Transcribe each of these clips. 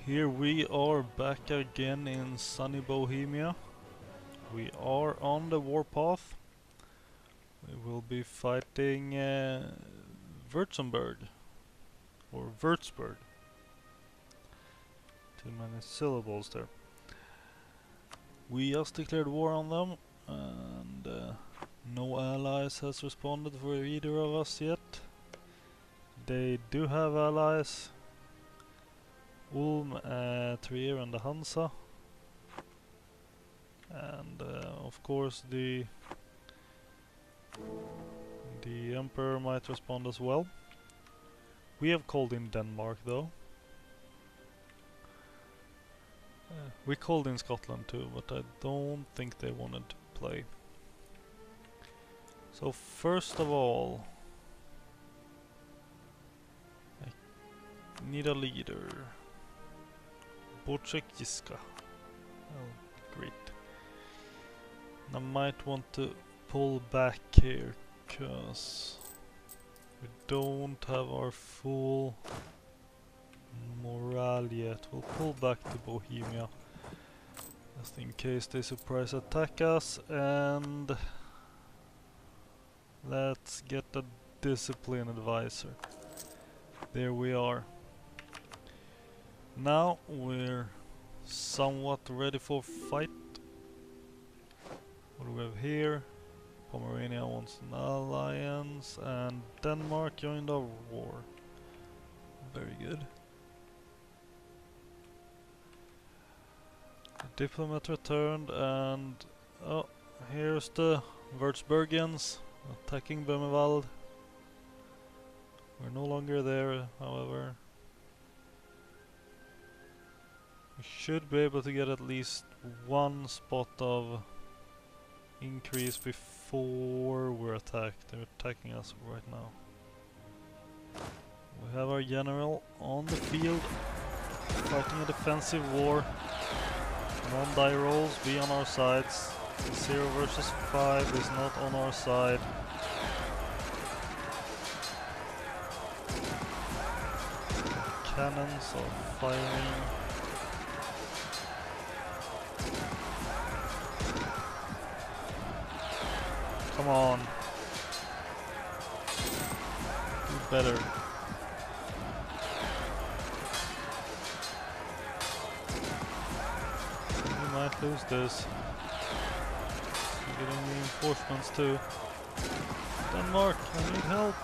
Here we are back again in sunny Bohemia. We are on the warpath. We will be fighting Württemberg or Wurzburg. Too many syllables there. We just declared war on them, and no allies has responded for either of us yet. They do have allies. Ulm, Trier and the Hansa, and of course the Emperor might respond as well. We have called in Denmark though. We called in Scotland too, but I don't think they wanted to play. So first of all, I need a leader. Bochekiska. Oh, great. I might want to pull back here, cause we don't have our full morale yet. We'll pull back to Bohemia, just in case they surprise attack us, and let's get a discipline advisor. There we are. Now we're somewhat ready for fight. What do we have here? Pomerania wants an alliance, and Denmark joined our war. Very good. The diplomat returned, and oh, here's the Würzburgians attacking Böhmewald. We're no longer there, however. We should be able to get at least one spot of increase before we're attacked. They're attacking us right now. We have our general on the field fighting a defensive war. Non-die rolls be on our sides. 0 versus 5 is not on our side. Cannons are firing. Come on. Do better. We might lose this. We're getting reinforcements too. Denmark, I need help.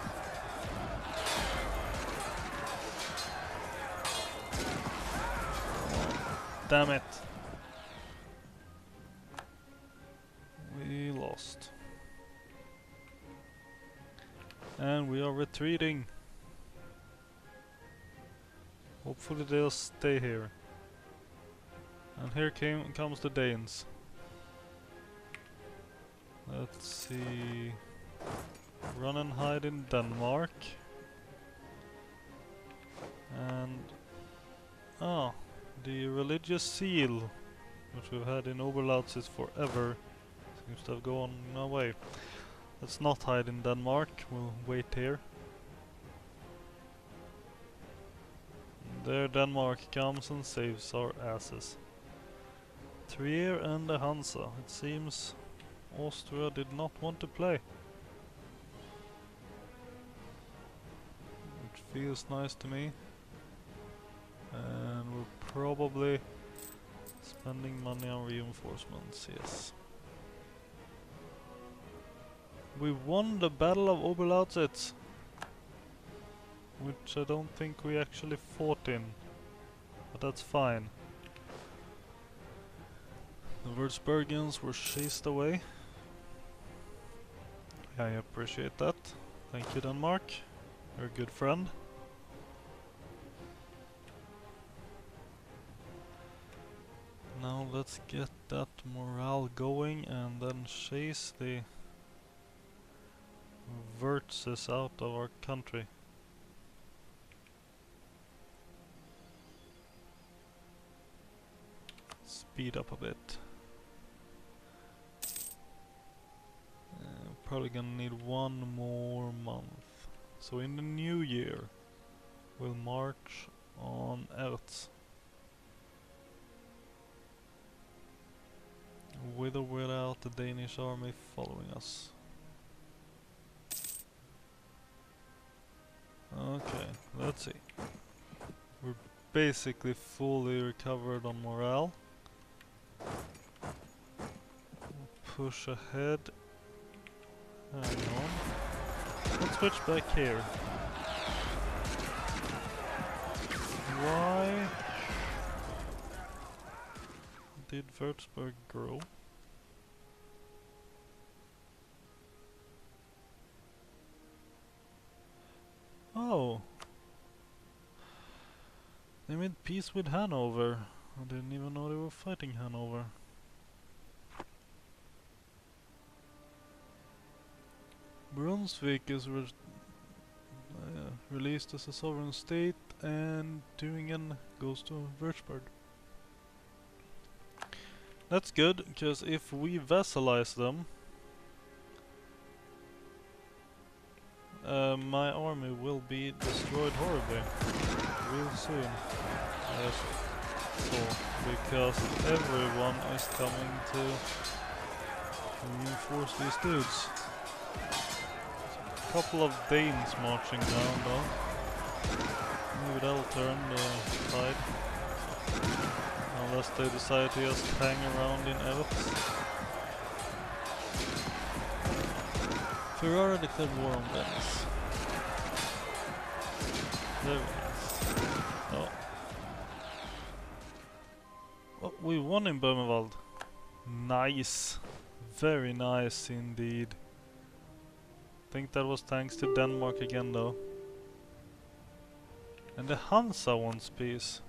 Damn it. We lost. And we are retreating. Hopefully they'll stay here. And here comes the Danes. Let's see. Run and hide in Denmark. And the religious seal, which we've had in Oberlausitz forever, seems to have gone away. Let's not hide in Denmark, we'll wait here. There Denmark comes and saves our asses. Trier and the Hansa. It seems Austria did not want to play. Which feels nice to me. And we're probably spending money on reinforcements, yes. We won the Battle of Oberlausitz, which I don't think we actually fought in, but that's fine. The Würzburgians were chased away. I appreciate that. Thank you, Denmark. You're a good friend. Now let's get that morale going and then chase the Wurzes out of our country. Speed up a bit. Probably gonna need one more month. So in the new year we'll march on Erz. with or without the Danish army following us. Okay, let's see. We're basically fully recovered on morale. We'll push ahead. Hang on. Let's switch back here. Why did Wurzburg grow? Oh, they made peace with Hanover. I didn't even know they were fighting Hanover. Brunswick is released as a sovereign state, and Thüringen goes to Wurzburg. That's good, because if we vassalize them, my army will be destroyed horribly real soon. Yes, so because everyone is coming to reinforce these dudes. A couple of Danes marching down though. Maybe that'll turn the tide. Unless they decide to just hang around in Elves. Ferrara declared war on Venice. Very nice. Oh. Oh, we won in Böhmerwald. Nice. Very nice indeed. Think that was thanks to Denmark again though. And the Hansa wants peace.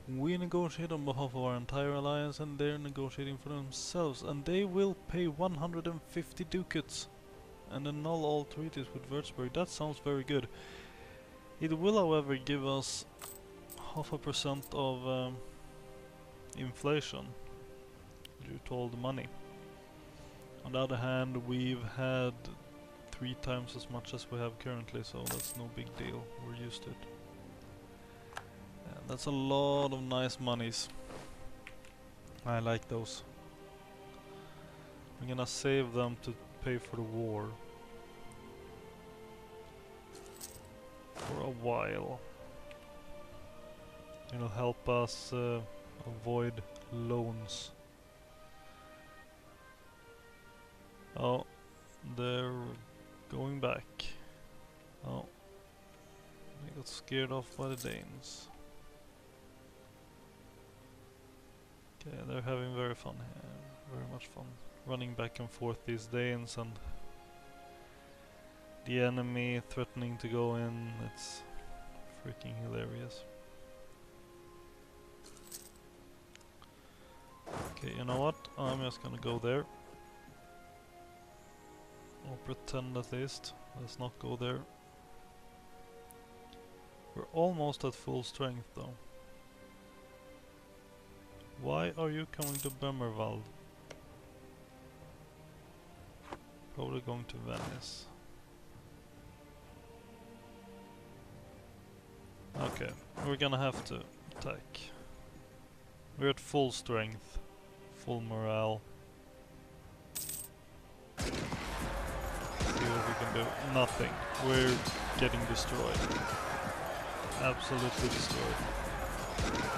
We negotiate on behalf of our entire alliance, and they're negotiating for themselves, and they will pay 150 ducats and annul all treaties with Wurzburg. That sounds very good. It will however give us 0.5% of inflation due to all the money. On the other hand, we've had 3 times as much as we have currently, so that's no big deal. We're used to it. And that's a lot of nice monies. I like those. I'm gonna save them to pay for the war. For a while. It'll help us avoid loans. Oh, they're going back. Oh, they got scared off by the Danes. Okay, they're having very fun here. Very much fun. Running back and forth these Danes and the enemy threatening to go in. It's freaking hilarious. Okay, you know what? I'm just gonna go there. Or pretend at least. Let's not go there. We're almost at full strength though. Why are you coming to Böhmerwald? Probably going to Venice. Okay, we're gonna have to attack. We're at full strength, full morale. See what we can do. Nothing. We're getting destroyed. Absolutely destroyed.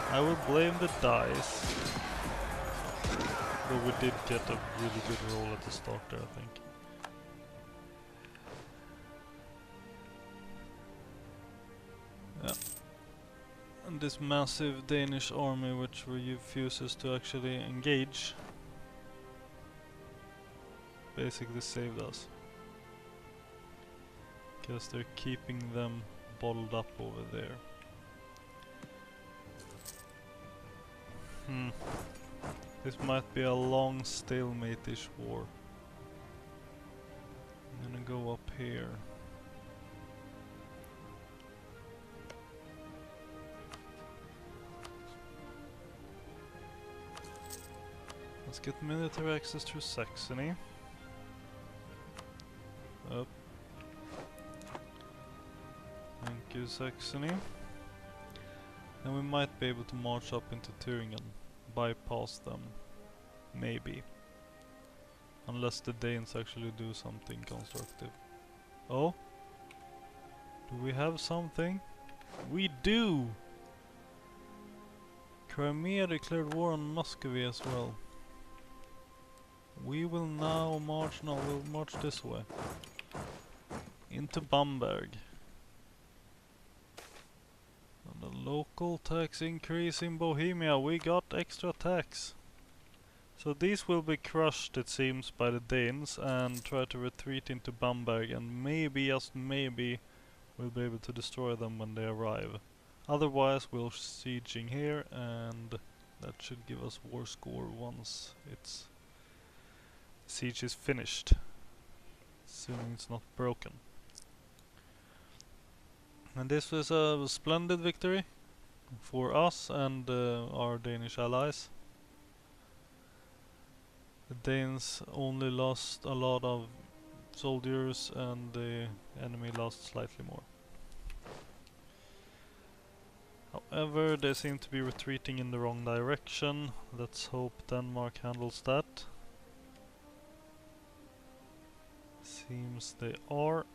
I will blame the dice. But we did get a really good roll at the start there, I think. Yeah. And this massive Danish army which refuses to actually engage basically saved us. Because they're keeping them bottled up over there. This might be a long stalemate-ish war. I'm gonna go up here. Let's get military access through Saxony. Up. Thank you, Saxony. And we might be able to march up into Thüringen, bypass them. Maybe. Unless the Danes actually do something constructive. Oh? Do we have something? We do! Crimea declared war on Muscovy as well. We will now march, no, we'll march this way. Into Bamberg. And the local tax increase in Bohemia, we got extra tax. So these will be crushed, it seems, by the Danes and try to retreat into Bamberg, and maybe, just maybe, we'll be able to destroy them when they arrive. Otherwise we'll sieging here, and that should give us war score once its siege is finished. Assuming it's not broken. And this was a splendid victory for us and our Danish allies. The Danes only lost a lot of soldiers and the enemy lost slightly more. However, they seem to be retreating in the wrong direction. Let's hope Denmark handles that. Seems they are.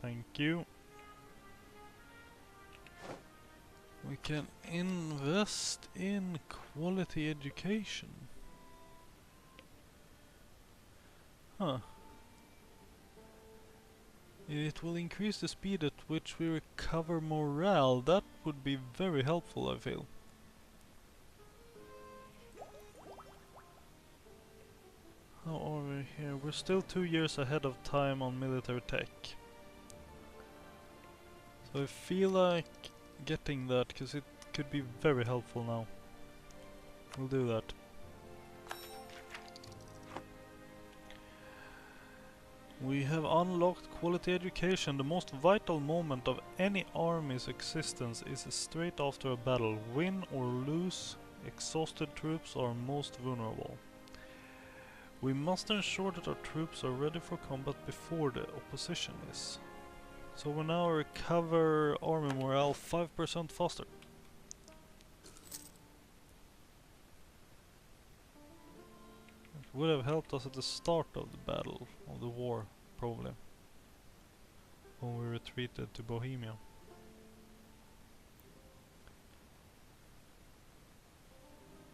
Thank you. We can invest in quality education. Huh. It will increase the speed at which we recover morale. That would be very helpful, I feel. How are we here? We're still 2 years ahead of time on military tech. So I feel like getting that, because it could be very helpful now. We'll do that. We have unlocked quality education. The most vital moment of any army's existence is straight after a battle. Win or lose, exhausted troops are most vulnerable. We must ensure that our troops are ready for combat before the opposition is. So we now recover army morale 5% faster. It would have helped us at the start of the battle, of the war, probably. When we retreated to Bohemia.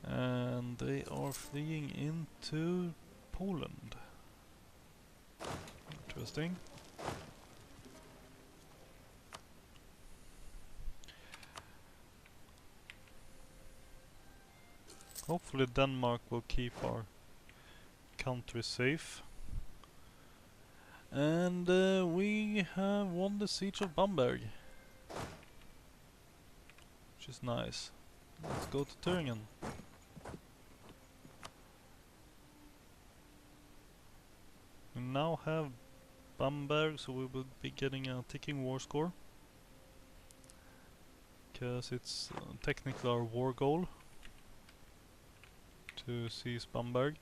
And they are fleeing into Poland. Interesting. Hopefully Denmark will keep our country safe. And we have won the siege of Bamberg. Which is nice. Let's go to Thüringen. We now have Bamberg, so we will be getting a ticking war score. Because it's technically our war goal to seize Bamberg.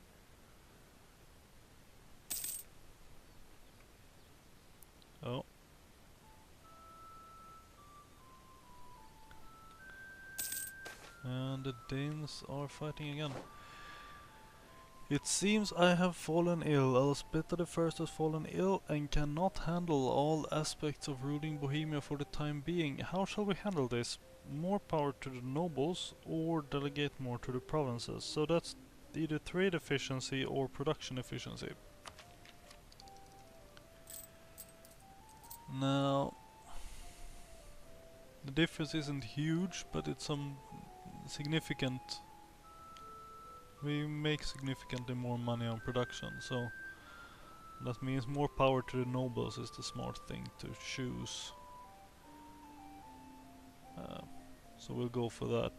Oh. And the Danes are fighting again. It seems I have fallen ill. Elspeth the First has fallen ill and cannot handle all aspects of ruling Bohemia for the time being. How shall we handle this? More power to the nobles or delegate more to the provinces? So that's either trade efficiency or production efficiency. Now, the difference isn't huge, but it's some significant. We make significantly more money on production, so that means more power to the nobles is the smart thing to choose. So we'll go for that.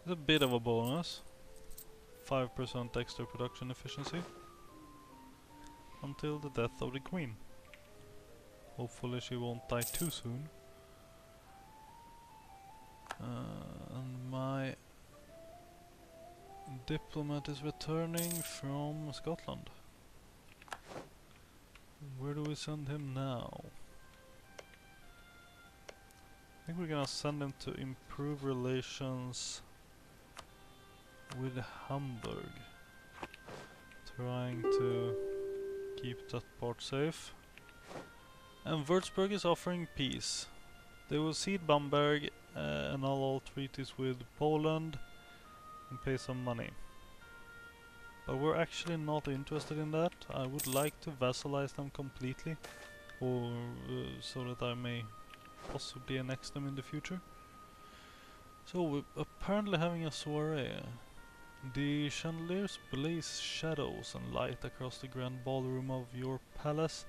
It's a bit of a bonus. 5% extra production efficiency. Until the death of the queen. Hopefully she won't die too soon. And my diplomat is returning from Scotland. Where do we send him now? I think we're gonna send him to improve relations with Hamburg. Trying to keep that part safe. And Wurzburg is offering peace. They will cede Bamberg, annul all treaties with Poland, and pay some money. But we're actually not interested in that. I would like to vassalize them completely, or so that I may possibly annex them in the future. So we're apparently having a soiree. The chandeliers blaze shadows and light across the grand ballroom of your palace,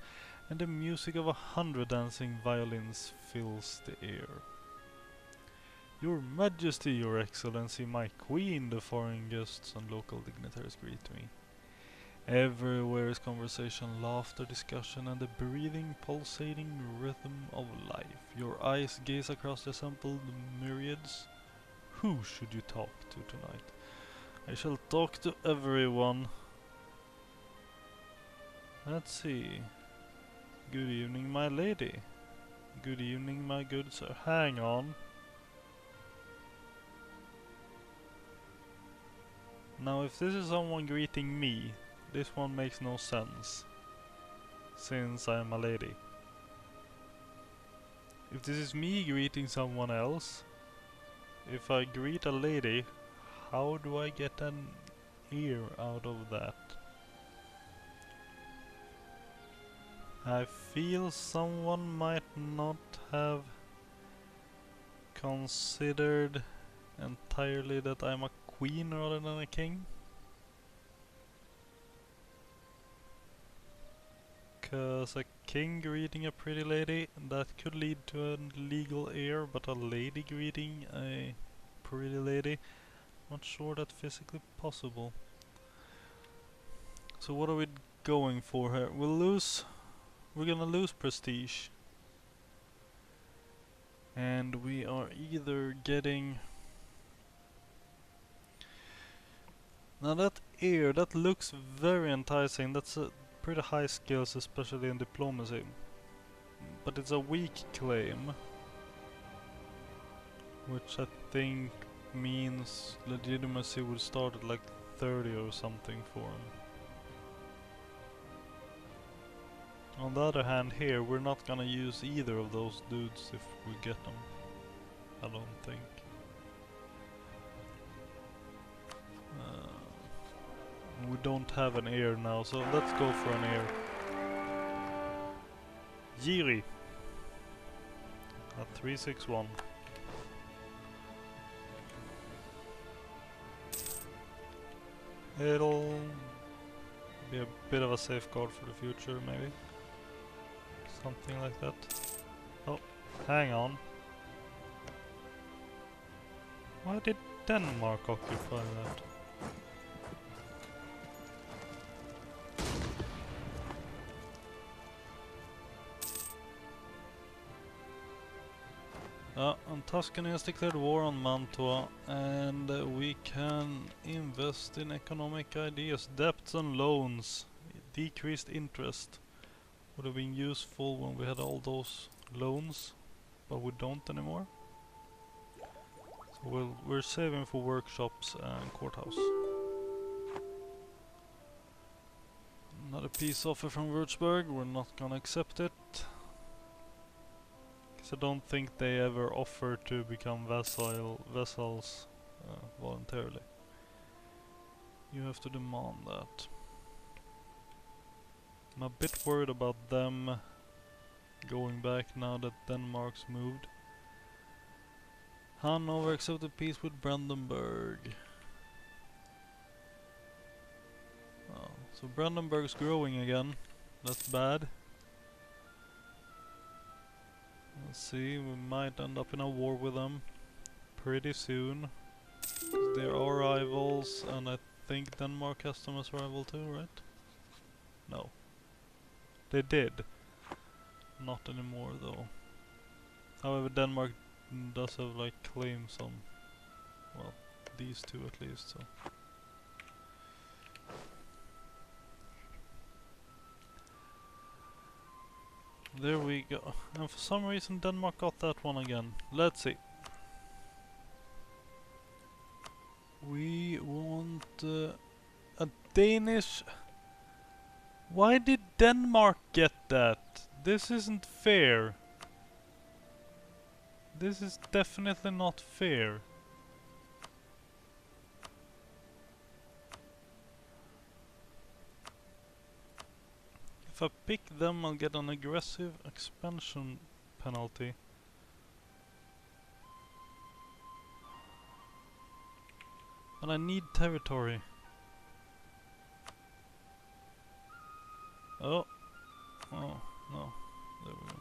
and the music of 100 dancing violins fills the air. Your Majesty, Your Excellency, my Queen, the foreign guests and local dignitaries greet me. Everywhere is conversation, laughter, discussion, and the breathing, pulsating rhythm of life. Your eyes gaze across the assembled myriads. Who should you talk to tonight? I shall talk to everyone. Let's see. Good evening, my lady. Good evening, my good sir. Hang on. Now, if this is someone greeting me, this one makes no sense, since I am a lady. If this is me greeting someone else, if I greet a lady, how do I get an ear out of that? I feel someone might not have considered entirely that I'm a queen rather than a king. Cause a king greeting a pretty lady, that could lead to a legal heir, but a lady greeting a pretty lady, not sure that's physically possible. So what are we going for here? We're gonna lose prestige. And we are either getting... Now that heir, that looks very enticing. That's a pretty high skills, especially in diplomacy. But it's a weak claim, which I think means legitimacy would start at like 30 or something for him. On the other hand, here we're not gonna use either of those dudes if we get them. I don't think. We don't have an heir now, so let's go for an heir. Jiri at 361. It'll be a bit of a safeguard for the future, maybe. Something like that. Oh, hang on. Why did Denmark occupy that? And Tuscany has declared war on Mantua, and we can invest in economic ideas, debts and loans, decreased interest. Would have been useful when we had all those loans, but we don't anymore. So we're saving for workshops and courthouse. Another peace offer from Wurzburg, we're not gonna accept it. I don't think they ever offer to become vassals voluntarily. You have to demand that. I'm a bit worried about them going back now that Denmark's moved. Hanover accepted peace with Brandenburg. Oh, so Brandenburg's growing again. That's bad. Let's see, we might end up in a war with them pretty soon. They are rivals, and I think Denmark has them as rival too, right? No. They did. Not anymore though. However, Denmark does have like claims on, well, these two at least, so. There we go. And for some reason Denmark got that one again. Let's see. We want a Danish... Why did Denmark get that? This isn't fair. This is definitely not fair. If I pick them, I'll get an aggressive expansion penalty. And I need territory. Oh. Oh, no. There we go.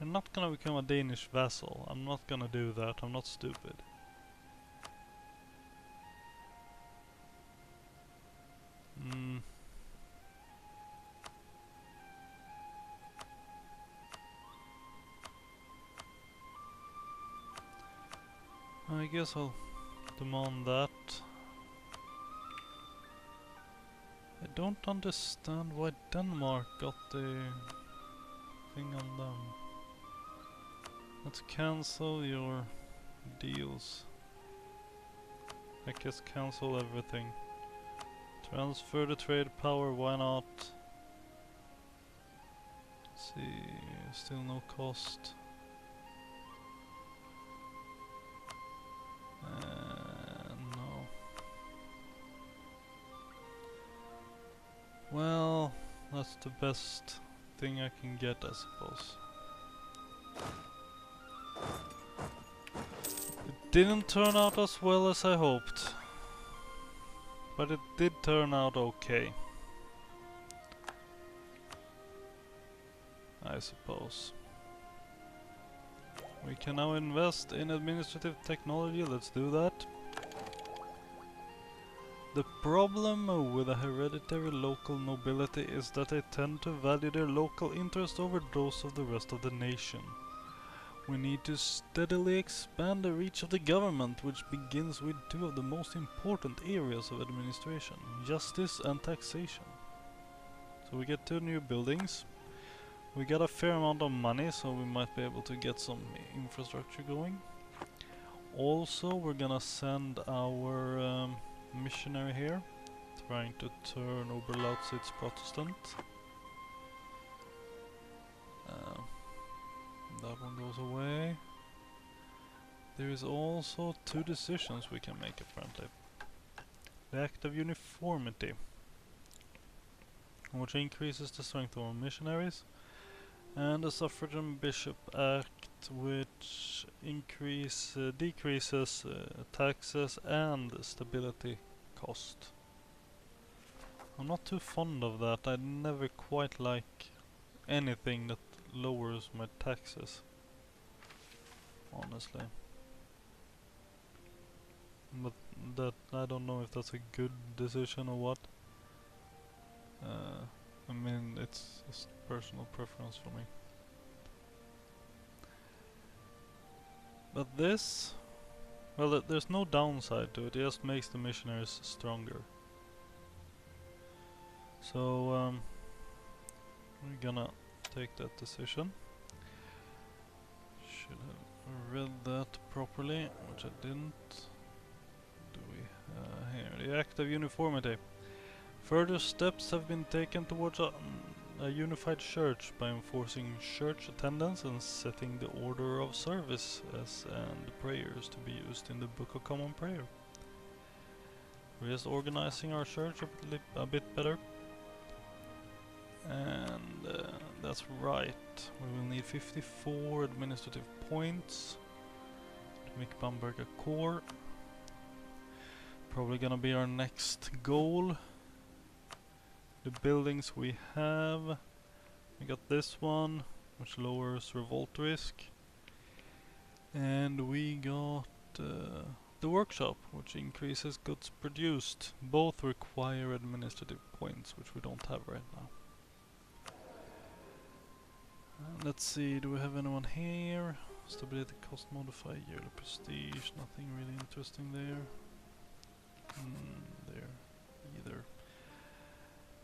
I'm not gonna become a Danish vassal. I'm not gonna do that. I'm not stupid. I guess I'll demand that. I don't understand why Denmark got the thing on them. Let's cancel your deals. I guess cancel everything. Transfer the trade power, why not? Let's see, still no cost. No. Well, that's the best thing I can get, I suppose. It didn't turn out as well as I hoped, but it did turn out okay, I suppose. We can now invest in administrative technology, let's do that. The problem with a hereditary local nobility is that they tend to value their local interest over those of the rest of the nation. We need to steadily expand the reach of the government, which begins with two of the most important areas of administration, justice and taxation. So we get 2 new buildings. We got a fair amount of money, so we might be able to get some infrastructure going. Also, we're gonna send our missionary here, trying to turn Oberlausitz Protestant. That one goes away. There is also 2 decisions we can make apparently. The Act of Uniformity, which increases the strength of our missionaries, and the Suffragan Bishop Act, which decreases taxes and stability cost. I'm not too fond of that. I never quite like anything that lowers my taxes, honestly. But that, I don't know if that's a good decision or what. I mean, it's just personal preference for me. But this, well, there's no downside to it. It just makes the missionaries stronger. So we're gonna take that decision. Should have read that properly, which I didn't. Do we here? The Act of Uniformity. Further steps have been taken towards a unified church by enforcing church attendance and setting the order of services and prayers to be used in the Book of Common Prayer. We're just organizing our church a bit better. And that's right. We will need 54 administrative points to make Bamberg a core. Probably gonna be our next goal. The buildings we have, we got this one, which lowers revolt risk, and we got the workshop, which increases goods produced. Both require administrative points, which we don't have right now. Let's see, do we have anyone here? Stability cost modifier, yearly prestige, nothing really interesting there. There either.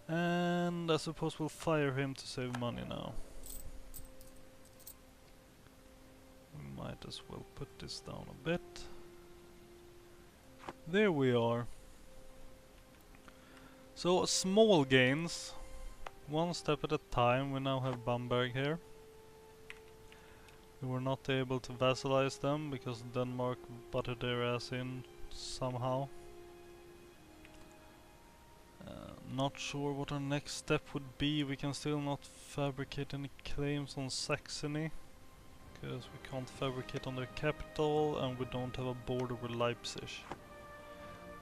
And I suppose we'll fire him to save money now. We might as well put this down a bit. There we are. So small gains, one step at a time. We now have Bamberg here. We were not able to vassalize them because Denmark butted their ass in somehow. Not sure what our next step would be. We can still not fabricate any claims on Saxony because we can't fabricate on their capital and we don't have a border with Leipzig.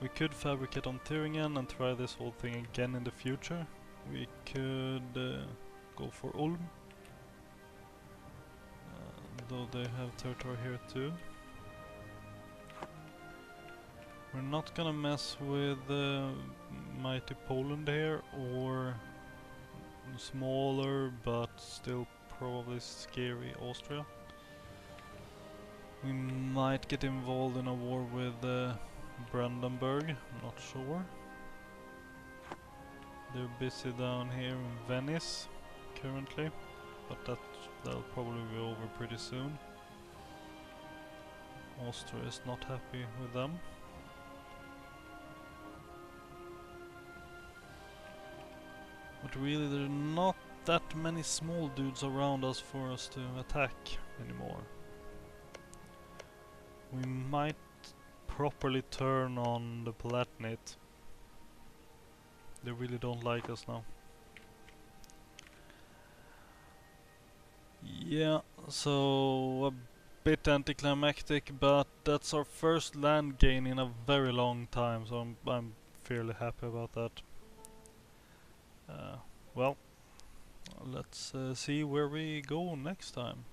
We could fabricate on Thüringen and try this whole thing again in the future. We could go for Ulm, though they have territory here too. We're not gonna mess with mighty Poland here, or smaller but still probably scary Austria. We might get involved in a war with Brandenburg, I'm not sure. They're busy down here in Venice currently, but that'll probably be over pretty soon. Austria is not happy with them. But really there are not that many small dudes around us for us to attack anymore. We might properly turn on the Palatinate. They really don't like us now. Yeah, so a bit anticlimactic, but that's our first land gain in a very long time, so I'm fairly happy about that. Well, let's see where we go next time.